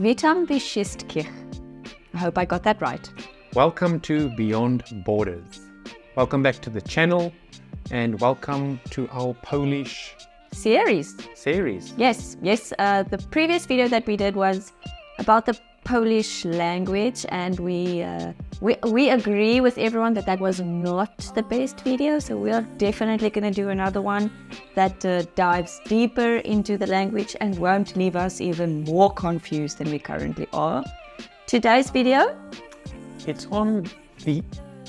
Witam wszystkich. I hope I got that right. Welcome to Beyond Borders. Welcome back to the channel and welcome to our Polish Series. Yes. The previous video that we did was about the Polish language, and we agree with everyone that was not the best video, so we are definitely going to do another one that dives deeper into the language and won't leave us even more confused than we currently are. Today's video, it's on the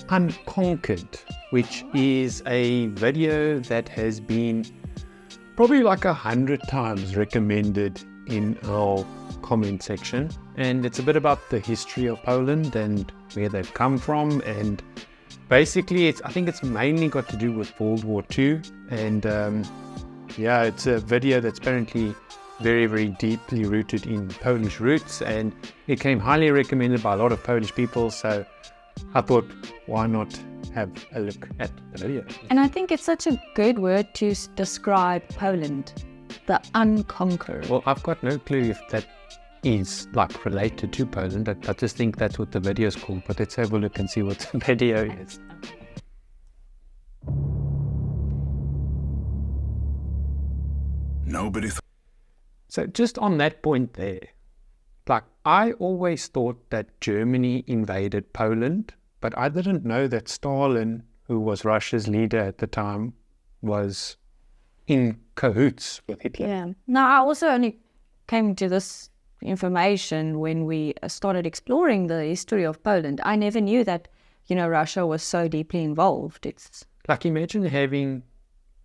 Unconquered, which is a video that has been probably like 100 times recommended in our comment section, and it's a bit about the history of Poland and where they've come from, and basically I think it's mainly got to do with World War II, and it's a video that's apparently very, very deeply rooted in Polish roots, and it came highly recommended by a lot of Polish people, so I thought, why not have a look at the video? And I think it's such a good word to describe Poland, the Unconquered. Well, I've got no clue if that is like related to Poland. I just think that's what the video is called, but let's have a look and see what the video is. So just on that point there, like I always thought that Germany invaded Poland, but I didn't know that Stalin, who was Russia's leader at the time, was in cahoots with Hitler. Yeah. No, I also only came to this information when we started exploring the history of Poland. I never knew that, Russia was so deeply involved. It's like, imagine having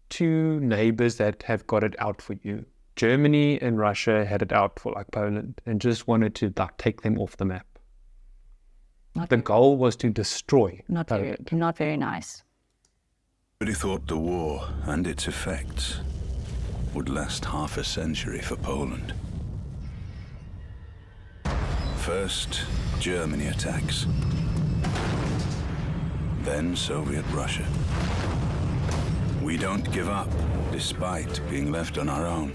two neighbors that have got it out for you. Germany and Russia had it out for like Poland and just wanted to take them off the map. The goal was to destroy Poland. Not very nice. Nobody thought the war and its effects would last half a century for Poland. First, Germany attacks. Then Soviet Russia. We don't give up, despite being left on our own.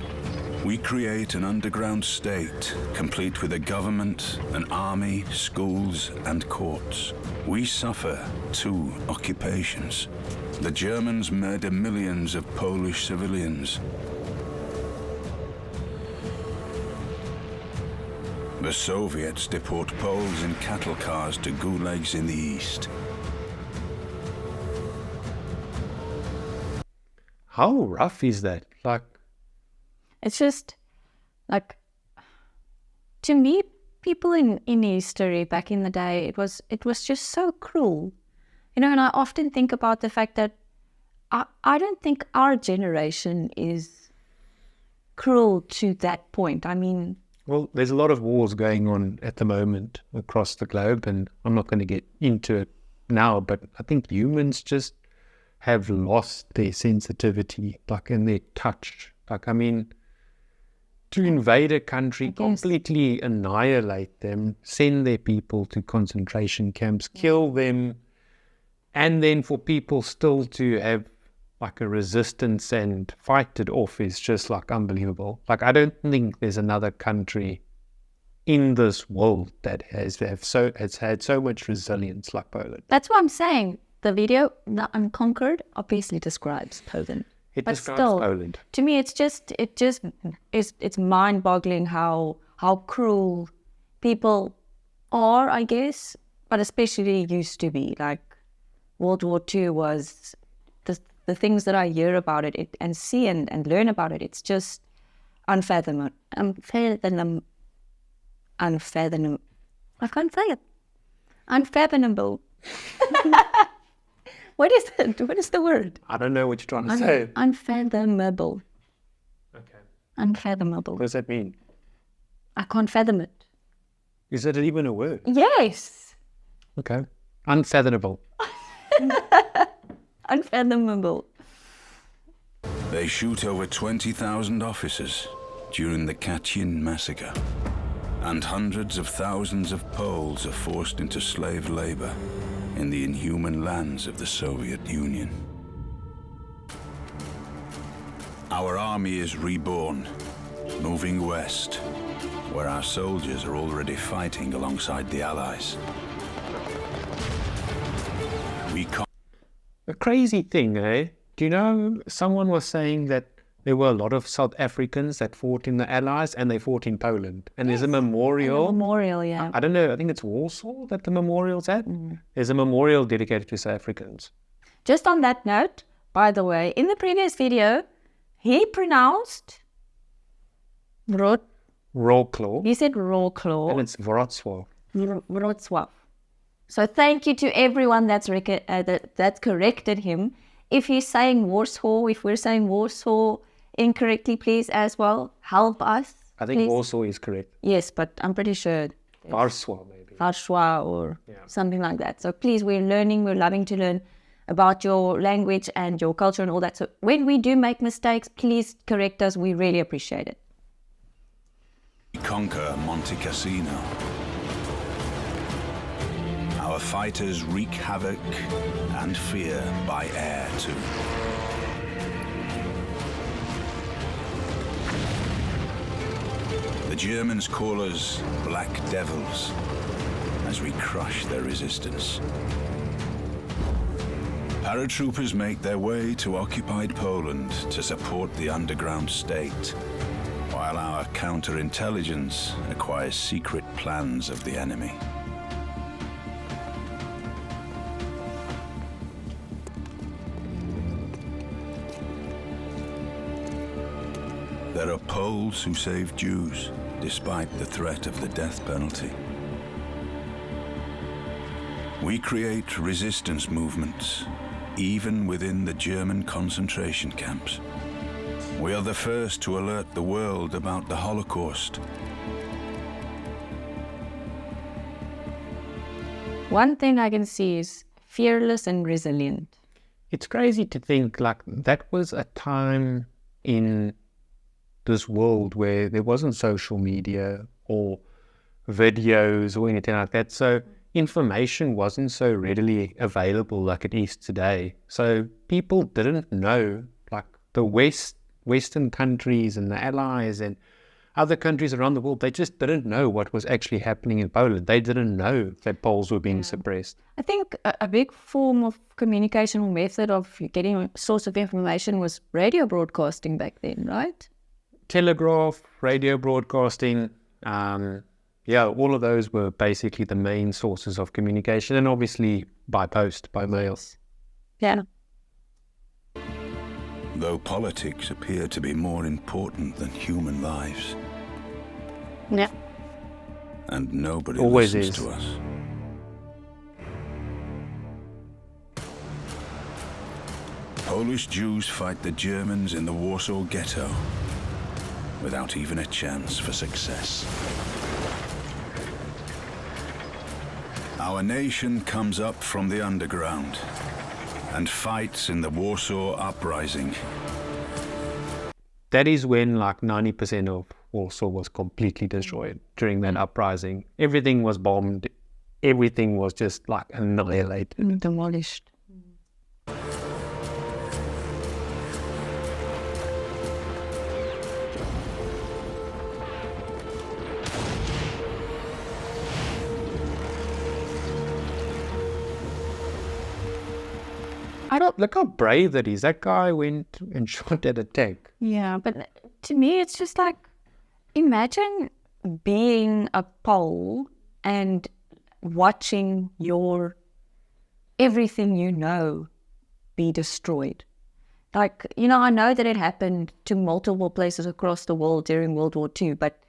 We create an underground state, complete with a government, an army, schools, and courts. We suffer 2 occupations. The Germans murder millions of Polish civilians. The Soviets deport Poles in cattle cars to gulags in the east. How rough is that? It's just, to me, people in history back in the day, it was just so cruel. And I often think about the fact that I don't think our generation is cruel to that point. I mean... Well, there's a lot of wars going on at the moment across the globe, and I'm not going to get into it now, but I think humans just have lost their sensitivity, in their touch. To invade a country, completely annihilate them, send their people to concentration camps, kill them, and then for people still to have a resistance and fight it off is just unbelievable. I don't think there's another country in this world that has had so much resilience like Poland. That's what I'm saying. The video, The Unconquered, obviously describes Poland. It describes Poland. To me, it's mind-boggling how cruel people are, I guess, but especially used to be. World War II was the things that I hear about it and see and learn about it. It's just unfathomable. Unfathomable. I can't say it. Unfathomable. What is it? What is the word? I don't know what you're trying to say. Unfathomable. Okay. Unfathomable. What does that mean? I can't fathom it. Is that even a word? Yes. Okay. Unfathomable. Unfathomable. They shoot over 20,000 officers during the Katyn massacre, and hundreds of thousands of Poles are forced into slave labor in the inhuman lands of the Soviet Union. Our army is reborn, moving west, where our soldiers are already fighting alongside the Allies. A crazy thing, eh? Do you know, someone was saying that there were a lot of South Africans that fought in the Allies and they fought in Poland. And there's a memorial. A memorial, yeah. I don't know, I think it's Warsaw that the memorial's at. There's a memorial dedicated to South Africans. Just on that note, by the way, in the previous video, he pronounced Wrocław. He said Wrocław. And it's Wrocław. Wrocław. So thank you to everyone that's corrected him. If he's saying Warsaw, if we're saying Warsaw incorrectly, please as well help us. I think please. Warsaw is correct. Yes, but I'm pretty sure. Warsaw maybe. Warsaw or something like that. So please, we're learning, we're loving to learn about your language and your culture and all that. So when we do make mistakes, please correct us. We really appreciate it. Conquer Monte Cassino. Our fighters wreak havoc and fear by air too. The Germans call us Black Devils as we crush their resistance. Paratroopers make their way to occupied Poland to support the underground state, while our counterintelligence acquires secret plans of the enemy. There are Poles who save Jews despite the threat of the death penalty. We create resistance movements even within the German concentration camps. We are the first to alert the world about the Holocaust. One thing I can see is fearless and resilient. It's crazy to think like that was a time in this world where there wasn't social media or videos or anything like that. So information wasn't so readily available like it is today. So people didn't know, like the Western countries and the Allies and other countries around the world, they just didn't know what was actually happening in Poland. They didn't know that Poles were being suppressed. I think a big form of communication or method of getting a source of information was radio broadcasting back then, right? Telegraph, radio broadcasting, all of those were basically the main sources of communication, and obviously by post, by mail. Yeah. Though politics appear to be more important than human lives. Yeah. And nobody always listens is. to us. Polish Jews fight the Germans in the Warsaw Ghetto without even a chance for success. Our nation comes up from the underground and fights in the Warsaw Uprising. That is when like 90% of Warsaw was completely destroyed during that uprising. Everything was bombed. Everything was just like annihilated. Demolished. Look how brave that is. That guy went and shot at a tank. Yeah, but to me, it's just like, imagine being a Pole and watching your everything you know be destroyed. Like, you know, I know that it happened to multiple places across the world during World War II, but,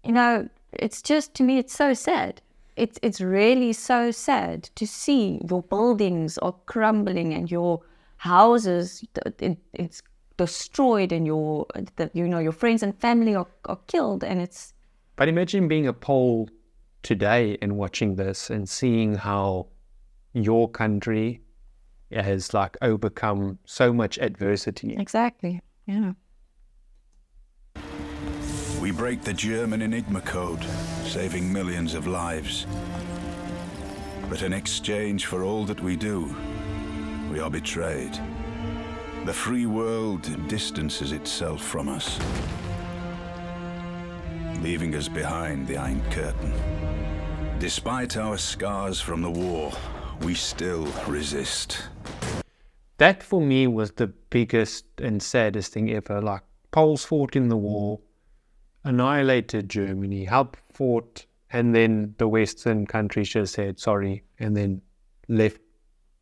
you know, it's just, to me, it's so sad. It's really so sad to see your buildings are crumbling and your houses, it's destroyed, and your friends and family are killed, and it's... But imagine being a Pole today and watching this and seeing how your country has like overcome so much adversity. Exactly, yeah. We break the German Enigma code, saving millions of lives. But in exchange for all that we do, we are betrayed. The free world distances itself from us. leaving us behind the Iron Curtain. Despite our scars from the war, we still resist. That for me was the biggest and saddest thing ever. Like, Poles fought in the war, annihilated Germany, helped fought, and then the Western countries just said sorry, and then left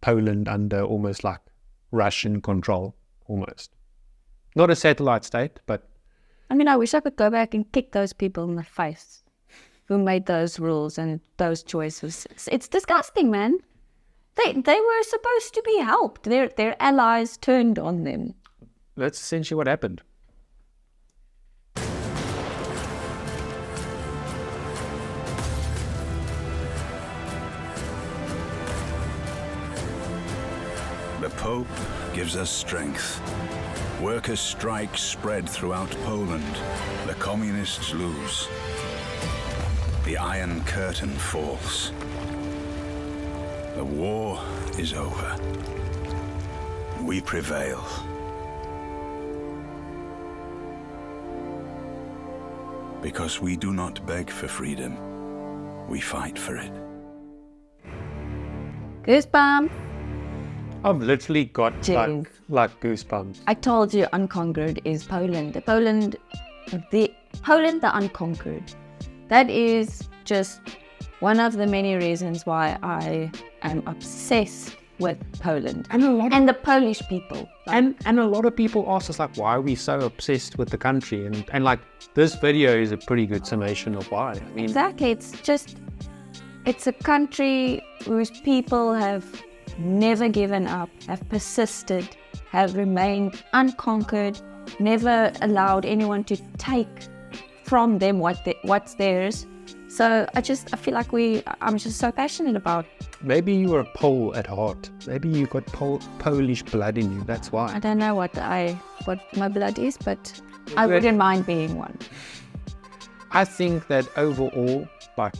Poland under almost like Russian control, almost. Not a satellite state, but... I mean, I wish I could go back and kick those people in the face who made those rules and those choices. It's disgusting, man. They were supposed to be helped. Their allies turned on them. That's essentially what happened. The Pope gives us strength. Workers' strikes spread throughout Poland. The communists lose. The Iron Curtain falls. The war is over. We prevail. Because we do not beg for freedom. We fight for it. Goosebumps. I've literally got like goosebumps. I told you Unconquered is Poland. The Poland the Unconquered. That is just one of the many reasons why I am obsessed with Poland and the Polish people. And a lot of people ask us, like, why are we so obsessed with the country? And like, this video is a pretty good summation of why. I mean, exactly. It's a country whose people have never given up, have persisted, have remained unconquered, never allowed anyone to take from them what's theirs. So I feel like I'm just so passionate about. Maybe you were a Pole at heart. Maybe you got Polish blood in you. That's why. I don't know what my blood is, but I wouldn't mind being one. I think that overall, like,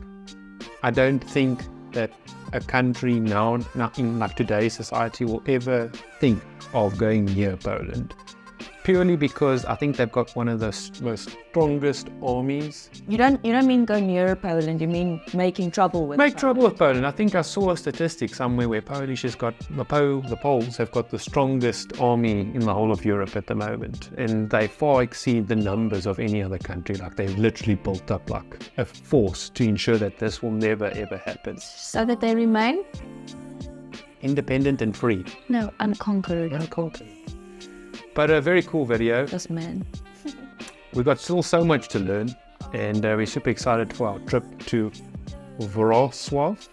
I don't think that a country now in like today's society will ever think of going near Poland. Purely because I think they've got one of the most strongest armies. You don't mean go near Poland, you mean making trouble with Poland. Trouble with Poland. I think I saw a statistic somewhere where the Poles have got the strongest army in the whole of Europe at the moment. And they far exceed the numbers of any other country. Like, they've literally built up like a force to ensure that this will never ever happen. So that they remain? Independent and free. No, unconquered. Unconquered. But a very cool video. Yes, man. We've got still so much to learn, and we're super excited for our trip to Wrocław.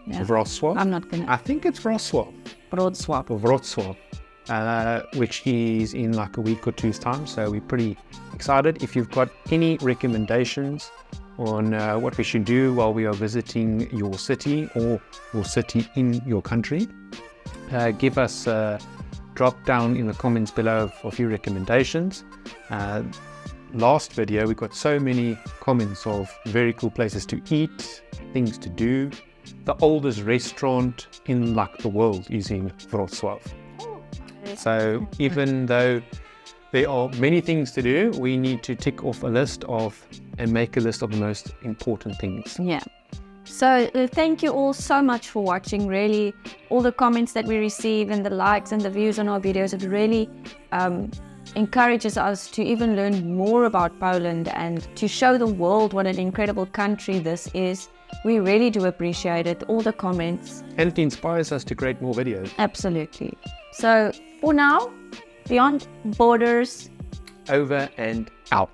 Yeah. Wrocław? I'm not gonna. I think it's Wrocław. Wrocław, which is in like a week or two's time. So we're pretty excited. If you've got any recommendations on what we should do while we are visiting your city or your city in your country, give us drop down in the comments below for a few recommendations. Last video we got so many comments of very cool places to eat, things to do. The oldest restaurant in like the world is in Wrocław. So even though there are many things to do, we need to tick off a list and make a list of the most important things. Yeah. So thank you all so much for watching. Really, all the comments that we receive and the likes and the views on our videos, it really encourages us to even learn more about Poland and to show the world what an incredible country this is. We really do appreciate it, all the comments. And it inspires us to create more videos. Absolutely. So for now, beyond borders. Over and out.